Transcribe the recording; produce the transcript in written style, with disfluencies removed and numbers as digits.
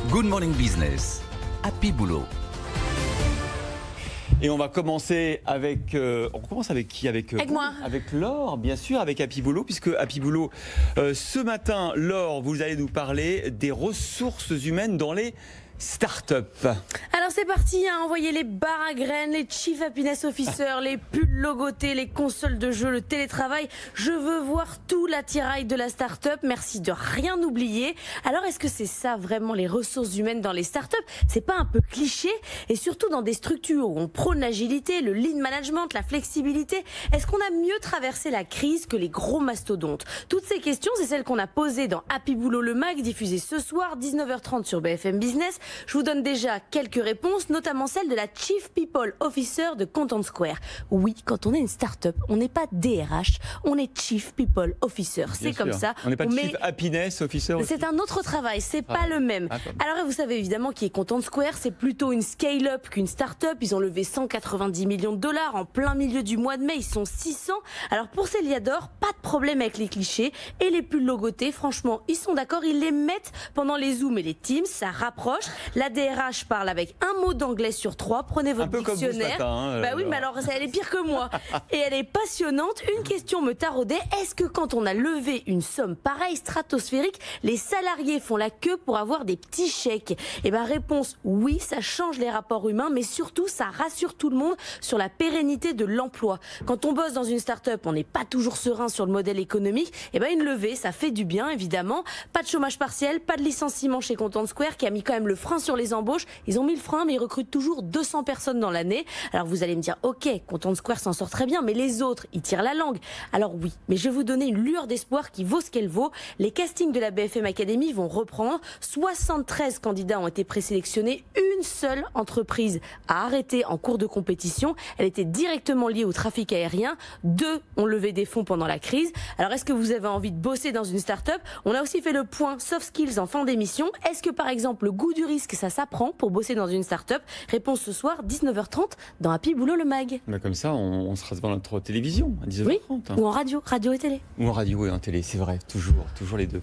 Good Morning Business, Happy Boulot. Et on va commencer avec... on commence avec qui? Avec moi. Avec Laure, bien sûr, avec Happy Boulot, puisque Happy Boulot, ce matin, Laure, vous allez nous parler des ressources humaines dans les start-up. Alors c'est parti, envoyez les barres à graines, les Chief Happiness Officers, les pulls logotés, les consoles de jeux, le télétravail. Je veux voir tout l'attirail de la start-up. Merci de rien oublier. Alors est-ce que c'est ça vraiment les ressources humaines dans les start-up? C'est pas un peu cliché? Et surtout dans des structures où on prône l'agilité, le lean management, la flexibilité, est-ce qu'on a mieux traversé la crise que les gros mastodontes? Toutes ces questions, c'est celles qu'on a posées dans Happy Boulot le mag, diffusé ce soir 19h30 sur BFM Business. Je vous donne déjà quelques réponses, notamment celle de la Chief People Officer de Content Square. Oui, quand on est une start-up, on n'est pas DRH, on est Chief People Officer. C'est comme ça. On n'est pas Chief Happiness Officer aussi. C'est un autre travail, c'est pas le même. Alors vous savez évidemment qui est Content Square, c'est plutôt une scale-up qu'une start-up. Ils ont levé 190 millions de dollars en plein milieu du mois de mai, ils sont 600. Alors pour Céliador, pas de problème avec les clichés et les pulls logotés. Franchement, ils sont d'accord, ils les mettent pendant les Zooms et les Teams, ça rapproche. La DRH parle avec un mot d'anglais sur 3. Prenez votre dictionnaire. Comme vous ce matin, bah oui, mais alors elle est pire que moi. Et elle est passionnante. Une question me taraudait. Est-ce que quand on a levé une somme pareille, stratosphérique, les salariés font la queue pour avoir des petits chèques? Et ben réponse oui, ça change les rapports humains, mais surtout ça rassure tout le monde sur la pérennité de l'emploi. Quand on bosse dans une start-up, on n'est pas toujours serein sur le modèle économique. Et ben une levée, ça fait du bien évidemment. Pas de chômage partiel, pas de licenciement chez Content Square qui a mis quand même le frein sur les embauches. Ils ont mis le frein, mais ils recrutent toujours 200 personnes dans l'année. Alors vous allez me dire, ok, Content Square s'en sort très bien, mais les autres, ils tirent la langue. Alors oui, mais je vais vous donner une lueur d'espoir qui vaut ce qu'elle vaut. Les castings de la BFM Academy vont reprendre. 73 candidats ont été présélectionnés. Une seule entreprise a arrêté en cours de compétition. Elle était directement liée au trafic aérien. 2 ont levé des fonds pendant la crise. Alors est-ce que vous avez envie de bosser dans une start-up? On a aussi fait le point soft skills en fin d'émission. Est-ce que par exemple le goût du risque, ça s'apprend pour bosser dans une start-up? Réponse ce soir 19h30 dans Happy Boulot le mag. Mais comme ça, on sera devant notre télévision à 19h30. Oui, ou en radio et télé. Ou en radio et en télé, c'est vrai, toujours les deux.